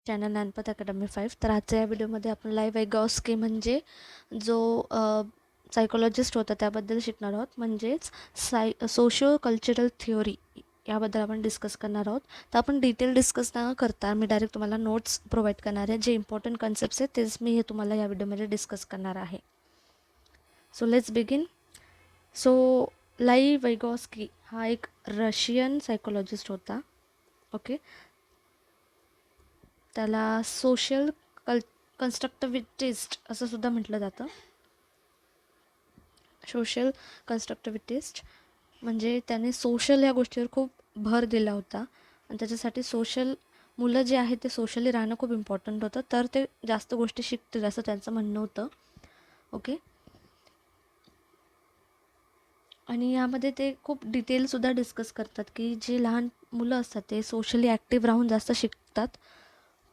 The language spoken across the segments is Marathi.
Channel ज्ञानपथ academy 5. तर आजच्या या व्हिडिओमध्ये आपण लाईव्ह वायगॉस्की म्हणजे जो सायकोलॉजिस्ट होता त्याबद्दल शिकणार आहोत. म्हणजेच सोशिओ कल्चरल थिओरी याबद्दल आपण डिस्कस करणार आहोत. तर आपण डिटेल डिस्कस न करता मी डायरेक्ट तुम्हाला नोट्स प्रोव्हाइड करणार आहे. जे इम्पॉर्टंट कन्सेप्ट्स आहेत तेच मी तुम्हाला या व्हिडिओमध्ये डिस्कस करणार आहे. So let's begin. So Lev Vygotsky हा एक रशियन सायकोलॉजिस्ट होता. ओके, त्याला सोशल कन्स्ट्रक्टिव्हिटिस्ट असं सुद्धा म्हटलं जातं. सोशल कन्स्ट्रक्टिव्हिटिस्ट म्हणजे त्याने सोशल या गोष्टीवर खूप भर दिला होता आणि त्याच्यासाठी मुलं जे आहेत ते सोशली राहणं खूप इम्पॉर्टंट होतं, तर ते जास्त गोष्टी शिकतील असं त्यांचं म्हणणं होतं. ओके, आणि यामध्ये ते खूप डिटेलसुद्धा डिस्कस करतात की जे लहान मुलं असतात ते सोशली ॲक्टिव्ह राहून जास्त शिकतात.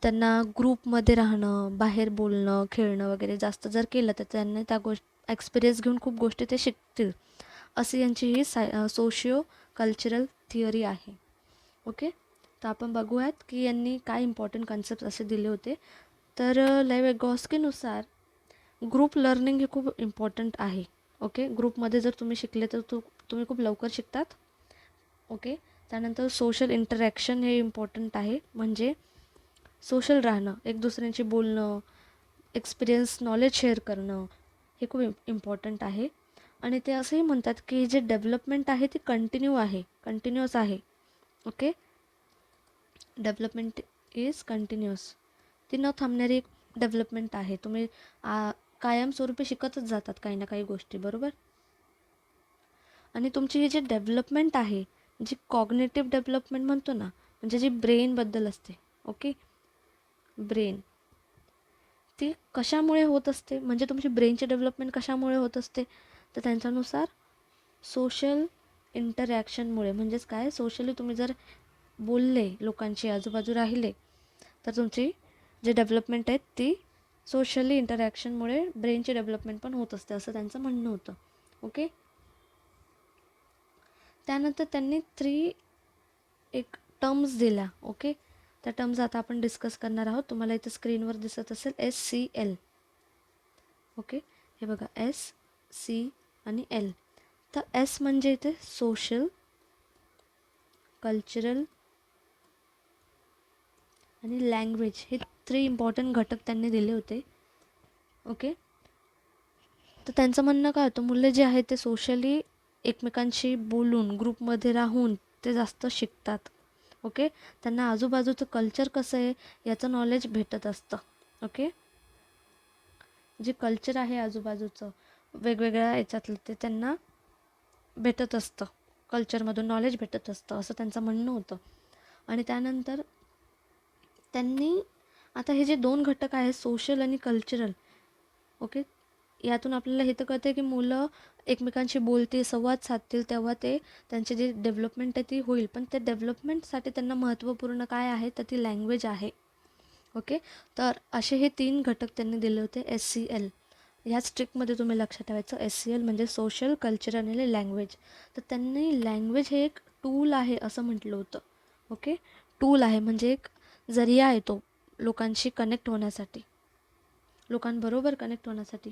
त्यांना ग्रुपमध्ये राहणं, बाहेर बोलणं, खेळणं वगैरे जास्त जर केलं तर त्यांनी त्या एक्सपिरियन्स घेऊन खूप गोष्टी ते शिकतील, अशी यांची ही सोशिओ कल्चरल थिअरी आहे. ओके, तर आपण बघूयात की यांनी काय इम्पॉर्टंट कन्सेप्ट असे दिले होते. तर वायगॉस्कीनुसार ग्रुप लर्निंग हे खूप इम्पॉर्टंट आहे. ओके, ग्रुपमध्ये जर तुम्ही शिकले तर तुम्ही खूप लवकर शिकतात. ओके, त्यानंतर सोशल इंटरॅक्शन हे इम्पॉर्टंट आहे. म्हणजे सोशल राहणं, एक दुसऱ्यांशी बोलणं, एक्सपिरियन्स, नॉलेज शेअर करणं हे खूप इम्पॉर्टंट आहे. आणि ते असंही म्हणतात की जे डेव्हलपमेंट आहे ती कंटिन्युअस आहे. ओके, डेव्हलपमेंट इज कंटिन्युअस, ती न थांबणारी एक डेव्हलपमेंट आहे. तुम्ही कायमस्वरूपी शिकतच जातात काही ना काही गोष्टी, बरोबर. आणि तुमची ही जी डेव्हलपमेंट आहे, जी कॉग्नेटिव्ह डेव्हलपमेंट म्हणतो ना, म्हणजे जी ब्रेनबद्दल असते. ओके, ब्रेन ती कशामुळे होत असते, म्हणजे तुमची ब्रेनची डेव्हलपमेंट कशामुळे होत असते, तर त्यांच्यानुसार सोशल इंटरॅक्शनमुळे. म्हणजेच काय, सोशली तुम्ही जर बोलले, लोकांशी आजूबाजू राहिले, तर तुमची जी डेव्हलपमेंट आहे ती सोशली इंटरॅक्शनमुळे ब्रेनची डेव्हलपमेंट पण होत असते, असं त्यांचं म्हणणं होतं. ओके, त्यानंतर त्यांनी एक टर्म्स दिल्या. ओके, त्या टर्म्स आता आपण डिस्कस करणार आहोत. तुम्हाला इथे स्क्रीनवर दिसत असेल SCL. ओके, हे बघा SC आणि L. तर S म्हणजे इथे सोशल, कल्चरल आणि लँग्वेज हे 3 इम्पॉर्टंट घटक त्यांनी दिले होते. ओके, तर त्यांचं म्हणणं काय होतं, मुलं जे आहेत ते सोशली एकमेकांशी बोलून, ग्रुपमध्ये राहून ते जास्त शिकतात. ओके, त्यांना आजूबाजूचं कल्चर कसं आहे याचं नॉलेज भेटत असतं. ओके, जे कल्चर आहे आजूबाजूचं वेगवेगळ्या याच्यातलं ते त्यांना भेटत असतं, कल्चरमधून नॉलेज भेटत असतं, असं त्यांचं म्हणणं होतं. आणि त्यानंतर त्यांनी आता हे जे 2 घटक आहेत, सोशल आणि कल्चरल. ओके, यातून आपल्याला हे तर कळतं की मुलं एकमेकांशी बोलतील, संवाद साधतील, तेव्हा त्यांची जी डेव्हलपमेंट आहे ती होईल. पण त्या डेव्हलपमेंटसाठी त्यांना महत्त्वपूर्ण काय आहे, तर ती लँग्वेज आहे. ओके, तर असे हे 3 घटक त्यांनी दिले होते SCL. ह्याच ट्रिकमध्ये तुम्ही लक्षात ठेवायचं, SCL म्हणजे सोशल, कल्चरल आणि लँग्वेज. तर त्यांनी लँग्वेज हे एक टूल आहे असं म्हटलं होतं. ओके, टूल आहे म्हणजे एक जरिया आहे तो लोकांशी कनेक्ट होण्यासाठी, लोकांबरोबर कनेक्ट होण्यासाठी.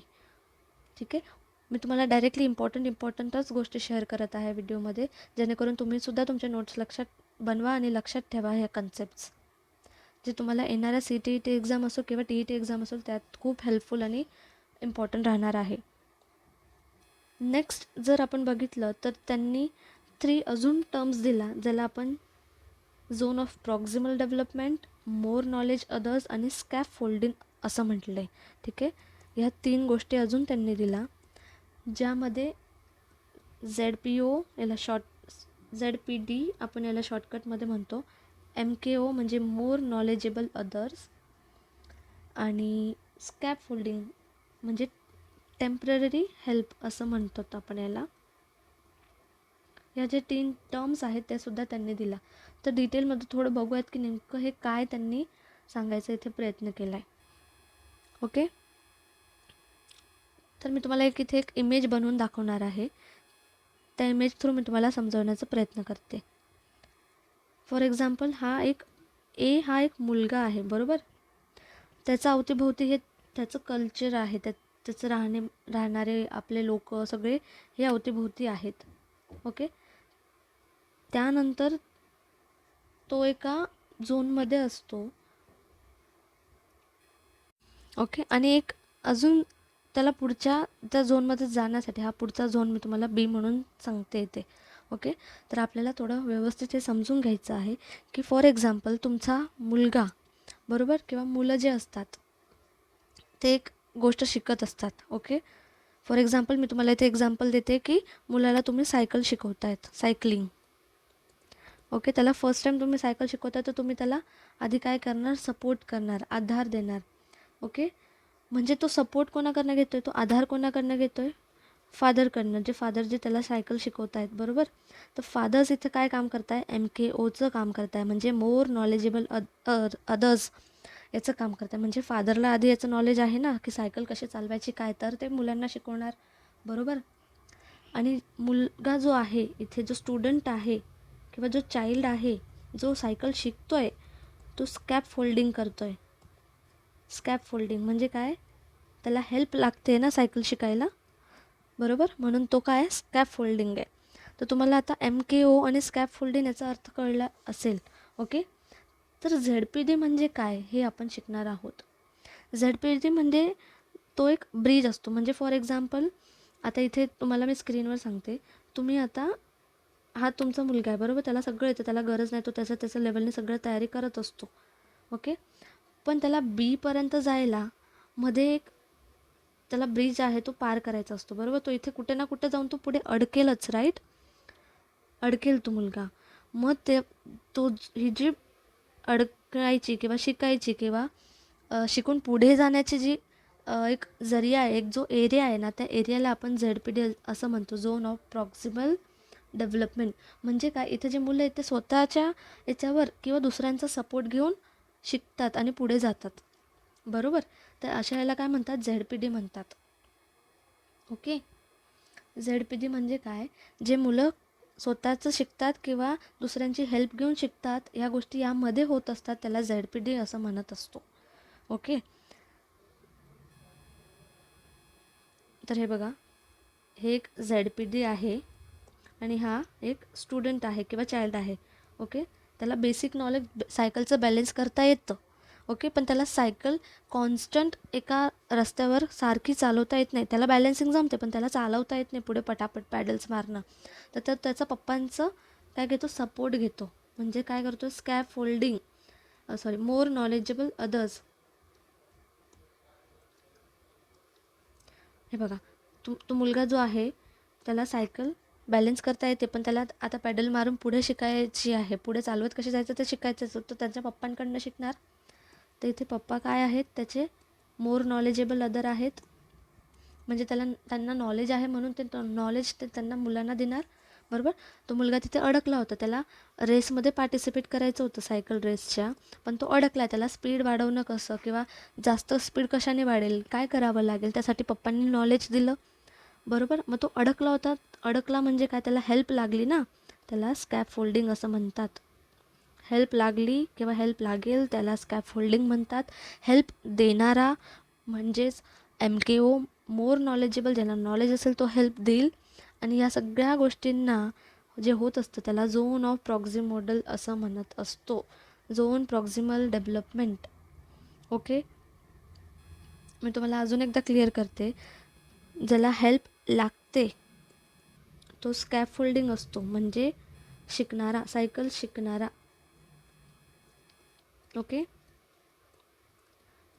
ठीक आहे, मी तुम्हाला डायरेक्टली इम्पॉर्टंटच गोष्टी शेअर करत आहे व्हिडिओमध्ये, जेणेकरून तुम्हीसुद्धा तुमचे नोट्स लक्षात बनवा आणि लक्षात ठेवा ह्या कन्सेप्ट्स, जे तुम्हाला येणाऱ्या CTET एक्झाम असो किंवा TET एक्झाम असो त्यात खूप हेल्पफुल आणि इम्पॉर्टंट राहणार आहे. नेक्स्ट जर आपण बघितलं तर त्यांनी 3 अजून टर्म्स दिला, ज्याला आपण zone of proximal development, more knowledge others आणि स्कॅफ फोल्डिंग असं म्हटलं आहे. ठीक आहे, ह्या 3 गोष्टी अजून त्यांनी दिला, ज्यामध्ये ZPO याला ZPD आपण याला शॉर्टकटमध्ये म्हणतो, MKO म्हणजे मोर नॉलेजेबल अदर्स, आणि स्कॅप फोल्डिंग म्हणजे टेम्पररी हेल्प असं म्हणतो आपण याला. या जे 3 टर्म्स आहेत त्या सुद्धा त्यांनी दिला. तर डिटेलमध्ये थोडं बघूयात की नेमकं हे काय त्यांनी सांगायचा इथे प्रयत्न केला आहे. ओके, तर मी तुम्हाला इथे एक इमेज बनवून दाखवणार आहे. त्या इमेज थ्रू मी तुम्हाला समजवण्याचा प्रयत्न करते. फॉर एक्झाम्पल, हा एक ए हा एक मुलगा आहे, बरोबर. त्याच्या अवतीभोवती हे त्याचं कल्चर आहे, त्याचं राहणारे आपले लोक सगळे हे अवतीभोवती आहेत. ओके. त्यानंतर तो एका झोनमध्ये असतो. ओके. आणि एक अजून त्याला पुढच्या त्या झोनमध्ये जाण्यासाठी, हा पुढचा झोन मी तुम्हाला बी म्हणून सांगते इथे. ओके. तर आपल्याला थोडं व्यवस्थित हे समजून घ्यायचं आहे की फॉर एक्झाम्पल तुमचा मुलगा, बरोबर, किंवा मुलं जे असतात ते एक गोष्ट शिकत असतात. ओके. फॉर एक्झाम्पल मी तुम्हाला इथे एक्झाम्पल देते की मुलाला तुम्ही सायकल शिकवतायत, सायकलिंग. ओके. त्याला फर्स्ट टाईम तुम्ही सायकल शिकवताय तर तुम्ही त्याला आधी काय करणार, सपोर्ट करणार, आधार देणार. ओके. म्हणजे तो सपोर्ट कोणाकडनं घेतो आहे, तो आधार कोणाकडनं घेतो आहे, फादरकडनं, जे फादर जे त्याला सायकल शिकवत आहेत, बरोबर. तर फादर्स इथं काय काम करत आहे, MKOचं काम करत आहे, म्हणजे मोर नॉलेजेबल अदर्स याचं काम करत आहे. म्हणजे फादरला आधी याचं नॉलेज आहे ना की सायकल कशी चालवायची काय, तर ते मुलांना शिकवणार, बरोबर. आणि मुलगा जो आहे इथे, जो स्टुडंट आहे किंवा जो चाइल्ड आहे जो सायकल शिकतो आहे, तो स्कॅप फोल्डिंग करतो आहे. स्कॅप फोल्डिंग म्हणजे काय, त्याला हेल्प लागते ना सायकल शिकायला, बरोबर. म्हणून तो काय, स्कॅप फोल्डिंग आहे. तर तुम्हाला आता MKO आणि स्कॅप फोल्डिंग याचा अर्थ कळला असेल. ओके. तर ZPD म्हणजे काय हे आपण शिकणार आहोत. ZPD म्हणजे तो एक ब्रिज असतो. म्हणजे फॉर एक्झाम्पल आता इथे तुम्हाला मी स्क्रीनवर सांगते, तुम्ही आता हा तुमचा मुलगा आहे, बरोबर. त्याला सगळं येतं, त्याला गरज नाही, तो त्याच्या लेवलने सगळं तयारी करत असतो. ओके. पण त्याला बीपर्यंत जायला मध्ये एक त्याला ब्रिज आहे तो पार करायचा असतो, बरोबर. तो इथे कुठे ना कुठे जाऊन तो पुढे अडकेलच, राईट. अडकेल तो मुलगा. मग ही जी अडकायची किंवा शिकायची किंवा शिकून पुढे जाण्याची जी एक जरिया आहे, एक जो एरिया आहे ना, त्या एरियाला आपण ZPD असं म्हणतो, झोन ऑफ प्रॉक्सिमल डेव्हलपमेंट. म्हणजे काय, इथे जे मुलं आहेत ते स्वतःच्या याच्यावर किंवा दुसऱ्यांचा सपोर्ट घेऊन शिकतात आणि पुढे जातात, बरोबर. तर अशा याला काय म्हणतात, ZPD म्हणतात. ओके. ZPD म्हणजे काय, जे मुलं स्वतःचं शिकतात किंवा दुसऱ्यांची हेल्प घेऊन शिकतात, ह्या गोष्टी यामध्ये होत असतात, त्याला ZPD असं म्हणत असतो. ओके. तर हे बघा, हे एक ZPD आहे आणि हा एक स्टुडंट आहे किंवा चाइल्ड आहे. ओके. त्याला बेसिक नॉलेज सायकलचं बॅलेन्स करता येतं. ओके. पण त्याला सायकल कॉन्स्टंट एका रस्त्यावर सारखी चालवता येत नाही. त्याला बॅलेन्सिंग जमते पण त्याला चालवता येत नाही पुढे पटापट पॅडल्स मारणं. तर त्याचा पप्पांचं काय घेतो, सपोर्ट घेतो. म्हणजे काय करतो, स्कॅप फोल्डिंग, मोर नॉलेजेबल अदर्स. हे बघा, तो मुलगा जो आहे त्याला सायकल बॅलेन्स करता येते पण त्याला आता पॅडल मारून पुढे शिकायची आहे, पुढे चालवत कशी जायचं ते शिकायचं. तो त्याच्या पप्पांकडनं शिकणार. तर इथे पप्पा काय आहेत, त्याचे मोर नॉलेजेबल अदर आहेत. म्हणजे त्यांना नॉलेज आहे म्हणून ते नॉलेज ते त्यांना मुलांना देणार, बरोबर. तो मुलगा तिथे अडकला होता, त्याला रेसमध्ये पार्टिसिपेट करायचं होतं सायकल रेसच्या, पण तो अडकला. त्याला स्पीड वाढवणं कसं किंवा जास्त स्पीड कशाने वाढेल, काय करावं लागेल, त्यासाठी पप्पांनी नॉलेज दिलं, बरोबर. मग तो अडकला होता, अडकला म्हणजे काय, त्याला हेल्प लागली ना, त्याला स्कॅप फोल्डिंग असं म्हणतात. हेल्प लागली किंवा हेल्प लागेल त्याला स्कॅप फोल्डिंग म्हणतात. हेल्प देणारा म्हणजेच MKO, मोर नॉलेजेबल, ज्यांना नॉलेज असेल तो हेल्प देईल. आणि या सगळ्या गोष्टींना जे होत असतं त्याला झोन ऑफ प्रॉक्सिमल असं म्हणत असतो, झोन प्रॉक्सिमल डेव्हलपमेंट. ओके. मी तुम्हाला अजून एकदा क्लिअर करते, ज्याला हेल्प लागते तो स्कॅप फोल्डिंग असतो, म्हणजे शिकणारा, सायकल शिकणारा. ओके.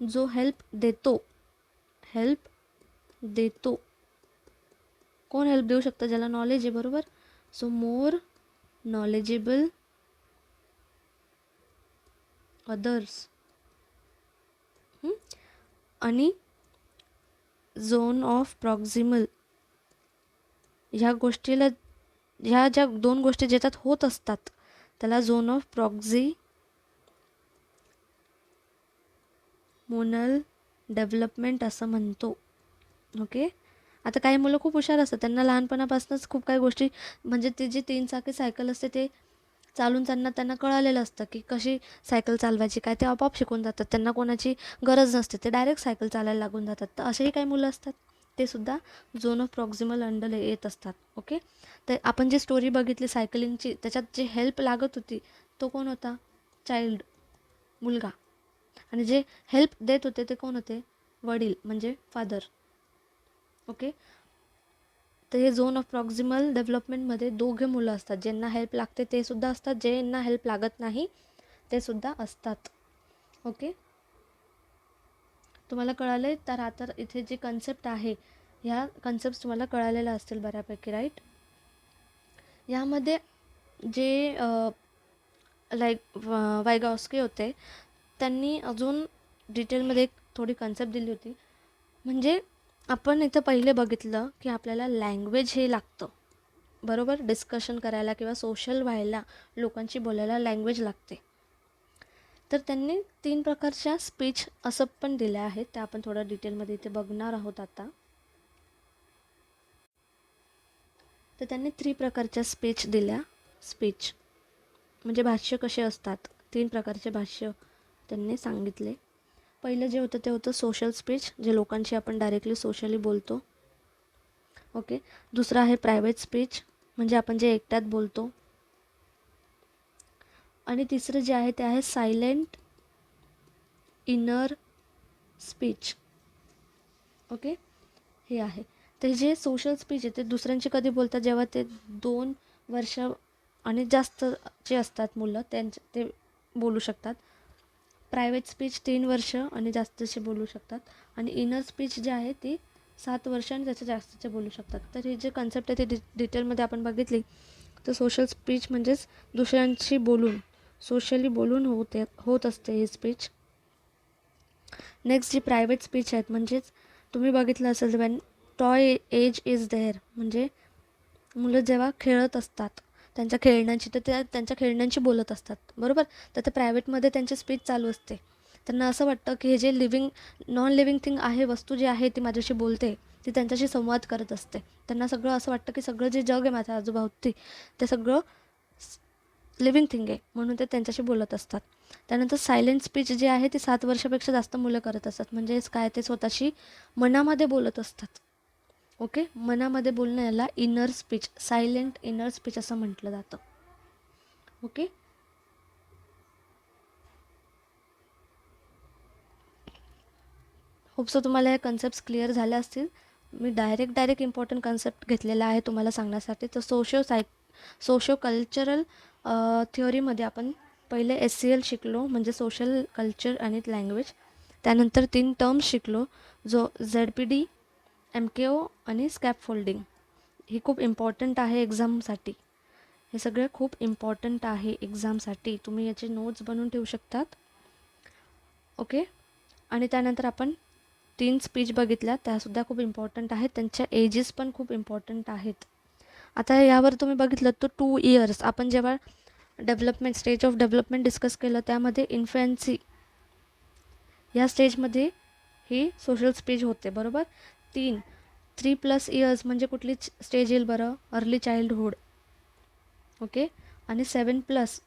जो हेल्प देतो, कोण हेल्प देऊ शकतं, ज्याला नॉलेज आहे, बरोबर. So more knowledgeable others. आणि झोन ऑफ प्रॉक्सिमल, ह्या गोष्टीला, ह्या ज्या दोन गोष्टी ज्याच्यात होत असतात त्याला झोन ऑफ प्रॉक्सिमल डेव्हलपमेंट असं म्हणतो. ओके. आता काही मुलं खूप हुशार असतात, त्यांना लहानपणापासूनच खूप काही गोष्टी, म्हणजे ती जी 3 चाकी सायकल असते ते चालून त्यांना कळालेलं असतं की कशी सायकल चालवायची काय, ते आपोआप शिकून जातात. त्यांना कोणाची गरज नसते, ते डायरेक्ट सायकल चालायला लागून जातात. तर असेही काही मुलं असतात, ते सुद्धा झोन ऑफ प्रॉक्सिमल अंडर येत असतात. ओके, तर आपण जी स्टोरी बघितली सायकलिंगची, त्याच्यात जे हेल्प लागत होती तो कोण होता? चाइल्ड, मुलगा. आणि जे हेल्प देत होते ते कोण होते? वडील, म्हणजे फादर. ओके, तर हे झोन ऑफ प्रॉक्सिमल डेव्हलपमेंटमध्ये दोघे मुलं असतात. ज्यांना हेल्प लागते ते सुद्धा असतात, ज्यांना हेल्प लागत नाही ते सुद्धा असतात. ओके, तुम्हाला कळालं आहे? तर आता इथे जी कन्सेप्ट आहे, ह्या कन्सेप्ट तुम्हाला कळालेल्या असतील बऱ्यापैकी, राईट? यामध्ये जे वायगॉस्की होते, त्यांनी अजून डिटेलमध्ये एक थोडी कन्सेप्ट दिली होती. म्हणजे आपण इथं पहिले बघितलं की आपल्याला लँग्वेज हे लागतं, बरोबर? डिस्कशन करायला किंवा सोशल व्हायला, लोकांशी बोलायला लँग्वेज लागते. तर त्यांनी 3 प्रकारच्या स्पीच असं पण दिल्या आहेत, त्या आपण थोडं डिटेलमध्ये इथे बघणार आहोत आता. तर त्यांनी 3 प्रकारच्या स्पीच दिल्या. स्पीच म्हणजे भाष्य कसे असतात, 3 प्रकारचे भाष्य त्यांनी सांगितले. पहिलं जे होतं ते होतं सोशल स्पीच, जे लोकांशी आपण डायरेक्टली सोशली बोलतो. ओके, दुसरं आहे प्रायव्हेट स्पीच, म्हणजे आपण जे एकट्यात बोलतो. आणि तिसरं जे आहे ते आहे सायलेंट इनर स्पीच. ओके, हे आहे. ते जे सोशल स्पीच आहे ते दुसऱ्यांशी कधी बोलतात, जेव्हा ते 2 वर्ष आणि जास्त जे असतात मुलं, ते बोलू शकतात. प्रायव्हेट स्पीच 3 वर्ष आणि जास्तचे बोलू शकतात. आणि इनर स्पीच जे आहे ती 7 वर्ष आणि त्याच्या जास्तचे बोलू शकतात. तर हे जे कन्सेप्ट आहे ते डिटेलमध्ये आपण बघितली. तर सोशल स्पीच म्हणजेच दुसऱ्यांशी बोलून, सोशली बोलून होत असते ही स्पीच. नेक्स्ट जी प्रायव्हेट स्पीच आहेत, म्हणजेच तुम्ही बघितलं असेल when toy age is there, म्हणजे मुलं जेव्हा खेळत असतात त्यांच्या खेळण्यांची, तर त्यांच्या खेळण्यांशी बोलत असतात, बरोबर? तर ते प्रायव्हेटमध्ये त्यांची स्पीच चालू असते. त्यांना असं वाटतं की हे जे नॉन लिव्हिंग थिंग आहे, वस्तू जी आहे ती माझ्याशी बोलते, ती त्यांच्याशी संवाद करत असते. त्यांना सगळं असं वाटतं की सगळं जे जग आहे माझ्या आजूबाजूती, ते सगळं लिव्हिंग थिंग आहे, म्हणून ते त्यांच्याशी बोलत असतात. त्यानंतर सायलेंट स्पीच जी आहे ती 7 वर्षापेक्षा जास्त मुलं करत असतात. म्हणजेच काय, ते स्वतःशी मनामध्ये बोलत असतात. ओके, मनामध्ये बोलणं याला inner speech, silent inner speech असं म्हटलं जातं. ओके, होपसो तुम्हाला हे कन्सेप्ट क्लिअर झाले असतील. मी डायरेक्ट इम्पॉर्टंट कन्सेप्ट घेतलेला आहे तुम्हाला सांगण्यासाठी. तर सोशो कल्चरल थिअरीमध्ये आपण पहिले SCL शिकलो, म्हणजे सोशल कल्चर आणि लँग्वेज. त्यानंतर 3 टर्म्स शिकलो, जो ZPD, MKO आणि स्कॅफोल्डिंग. ही खूप इम्पॉर्टंट आहे एक्झामसाठी. हे सगळे खूप इम्पॉर्टंट आहे एक्झामसाठी. तुम्ही याचे नोट्स बनवून ठेवू शकतात. ओके, आणि त्यानंतर आपण 3 स्पीच बघितल्या, त्यासुद्धा खूप इम्पॉर्टंट आहेत. त्यांच्या एजेस पण खूप इम्पॉर्टंट आहेत. आता यावर तुम्ही बघितलं तर 2 इयर्स, आपण जेव्हा स्टेज ऑफ डेव्हलपमेंट डिस्कस केलं, त्यामध्ये इन्फॅन्सी या स्टेजमध्ये ही सोशल स्पीच होते, बरोबर? 3+ इयर्स म्हणजे कुठली स्टेज येईल बरं? Early childhood. ओके, आणि 7+,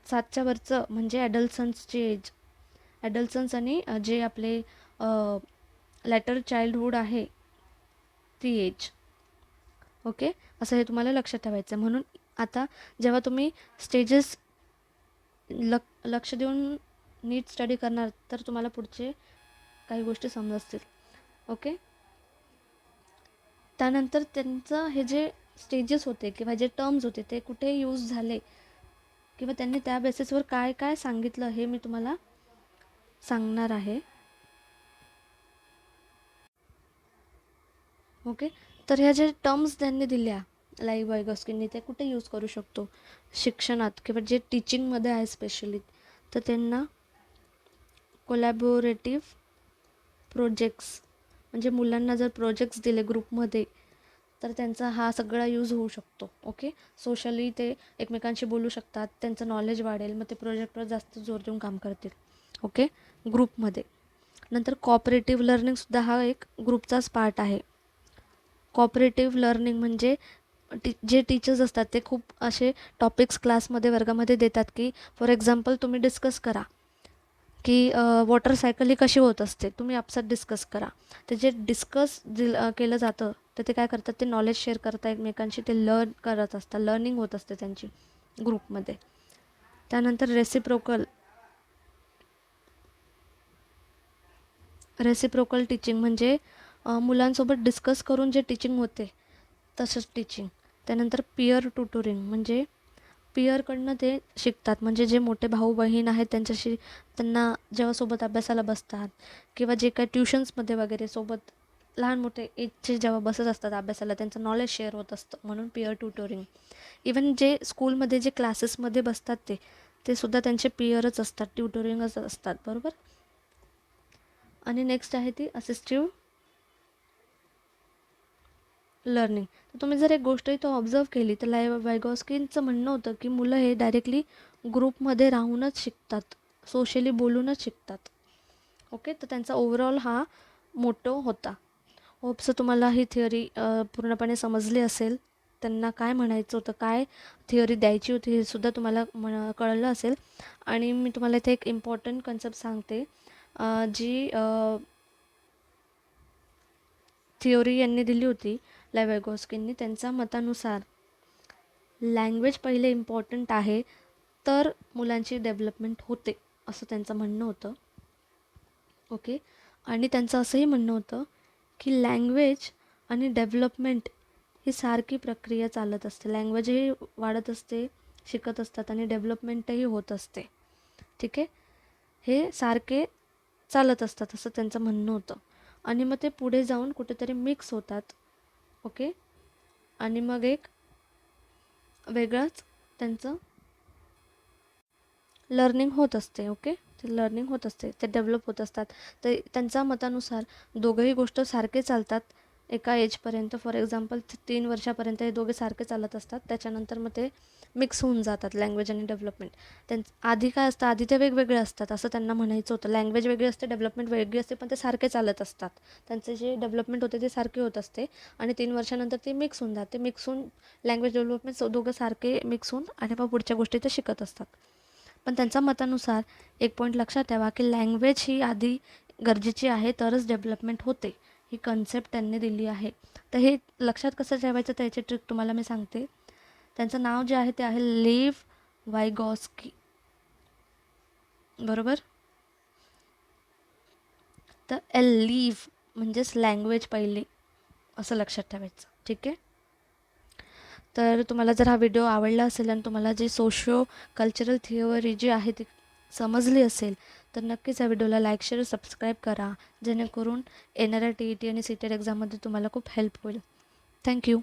7च्या वरचं म्हणजे ॲडल्सन्सची एज. ॲडल्सन्स आणि जे आपले लॅटर चाइल्डहूड आहे ती एज. ओके, असं हे तुम्हाला लक्षात ठेवायचं आहे. म्हणून आता जेव्हा तुम्ही स्टेजेस लक्ष देऊन नीट स्टडी करणार, तर तुम्हाला पुढचे काही गोष्टी समजतील. ओके, त्यानंतर त्यांचं हे जे स्टेजेस होते किंवा जे टर्म्स होते ते कुठे यूज झाले किंवा त्यांनी त्या बेसिसवर काय काय सांगितलं, हे मी तुम्हाला सांगणार आहे. ओके, तर ह्या ज्या टर्म्स त्यांनी दिल्या वायगॉस्कींनी, ते कुठे यूज करू शकतो? शिक्षणात किंवा जे टीचिंगमध्ये आहे स्पेशली, तर त्यांना कोलॅबोरेटिव्ह प्रोजेक्ट्स, म्हणजे मुलांना जर प्रोजेक्ट्स दिले ग्रुपमध्ये, तर त्यांचा हा सगळा यूज होऊ शकतो. ओके, सोशली ते एकमेकांशी बोलू शकतात, त्यांचं नॉलेज वाढेल, मग ते प्रोजेक्टवर जास्त जोर देऊन काम करतील. ओके, ग्रुपमध्ये. नंतर कॉपरेटिव्ह लर्निंगसुद्धा हा एक ग्रुपचाच पार्ट आहे. कॉपरेटिव्ह लर्निंग म्हणजे जे टीचर्स असतात ते खूप असे टॉपिक्स क्लासमध्ये वर्गामध्ये देतात, की फॉर एक्झाम्पल तुम्ही डिस्कस करा की वॉटर सायकल ही कशी होत असते, तुम्ही आपसात डिस्कस करा. ते जे डिस्कस केलं जातं तर ते काय करतात, ते नॉलेज शेअर करतात एकमेकांशी, ते लर्न करत असतात, लर्निंग होत असते त्यांची ग्रुपमध्ये. त्यानंतर रेसिप्रोकल टीचिंग म्हणजे मुलांसोबत डिस्कस करून जे टीचिंग होते तसंच टीचिंग. त्यानंतर पिअर ट्युटोरिंग म्हणजे पिअरकडनं ते शिकतात, म्हणजे जे मोठे भाऊ बहीण आहेत त्यांच्याशी, त्यांना जेव्हा सोबत अभ्यासाला बसतात किंवा जे काही ट्युशन्समध्ये वगैरे सोबत लहान मोठे एजचे जेव्हा बसत असतात अभ्यासाला, त्यांचं नॉलेज शेअर होत असतं, म्हणून पिअर ट्युटोरिंग. इवन जे स्कूलमध्ये जे क्लासेसमध्ये बसतात ते सुद्धा त्यांचे पिअरच असतात, ट्युटोरिंगच असतात, बरोबर. आणि नेक्स्ट आहे ती असिस्टिव्ह लर्निंग. तर तुम्ही जर एक गोष्ट इथं ऑब्झर्व केली तर वायगॉस्कींचं म्हणणं होतं की मुलं हे डायरेक्टली ग्रुपमध्ये राहूनच शिकतात, सोशली बोलूनच शिकतात. ओके, तर त्यांचा ओव्हरऑल हा मोटो होता. होप्स तुम्हाला ही थिअरी पूर्णपणे समजली असेल, त्यांना काय म्हणायचं होतं, काय थिअरी द्यायची होती हे सुद्धा तुम्हाला कळलं असेल. आणि मी तुम्हाला इथे एक इम्पॉर्टंट कन्सेप्ट सांगते, जी थिओरी यांनी दिली होती वायगॉस्कींनी. त्यांच्या मतानुसार लँग्वेज पहिले इम्पॉर्टंट आहे, तर मुलांची डेव्हलपमेंट होते, असं त्यांचं म्हणणं होतं. ओके, आणि त्यांचं असंही म्हणणं होतं की लँग्वेज आणि डेव्हलपमेंट ही सारखी प्रक्रिया चालत असते. लँग्वेजही वाढत असते, शिकत असतात, आणि डेव्हलपमेंटही होत असते. ठीक आहे, हे सारखे चालत असतात असं त्यांचं म्हणणं होतं. आणि मग ते पुढे जाऊन कुठेतरी मिक्स होतात. ओके, आणि मग एक वेगळंच त्यांचं लर्निंग होत असते. ओके, ते लर्निंग होत असते, ते डेव्हलप होत असतात. तर त्यांच्या मतानुसार दोघंही गोष्ट सारखे चालतात एका एजपर्यंत. फॉर एक्झाम्पल 3 वर्षापर्यंत हे दोघे सारखे चालत असतात, त्याच्यानंतर मग ते मिक्स होऊन जातात लँग्वेज आणि डेव्हलपमेंट. आधी काय असतं, आधी ते वेगवेगळे असतात असं त्यांना म्हणायचं होतं. लँग्वेज वेगळी असते, डेव्हलपमेंट वेगळी असते, पण ते सारखे चालत असतात. त्यांचे जे डेव्हलपमेंट होते ते सारखे होत असते, आणि 3 वर्षानंतर ते मिक्स होऊन जाते. मिक्स होऊन लँग्वेज डेव्हलपमेंट दोघं सारखे मिक्स होऊन आणि मग पुढच्या गोष्टी ते शिकत असतात. पण त्यांच्या मतानुसार एक पॉईंट लक्षात ठेवा की लँग्वेज ही आधी गरजेची आहे, तरच डेव्हलपमेंट होते, ही कन्सेप्ट त्यांनी दिली आहे. तर हे लक्षात कसं ठेवायचं त्याची ट्रिक तुम्हाला मी सांगते. त्यांचं नाव जे आहे ते आहे लेव्ह वायगॉस्की, बरोबर. तर लीव्ह म्हणजेच लँग्वेज पहिले, असं लक्षात ठेवायचं. ठीक आहे, तर तुम्हाला जर हा व्हिडिओ आवडला असेल आणि तुम्हाला जी सोशिओ कल्चरल थिअरी जी आहे ती समजली असेल, तर नक्कीच या व्हिडिओला लाईक, शेअर, सबस्क्राईब करा, जेणेकरून येणाऱ्या TET आणि CTET एक्झाममध्ये तुम्हाला खूप हेल्प होईल. थँक्यू.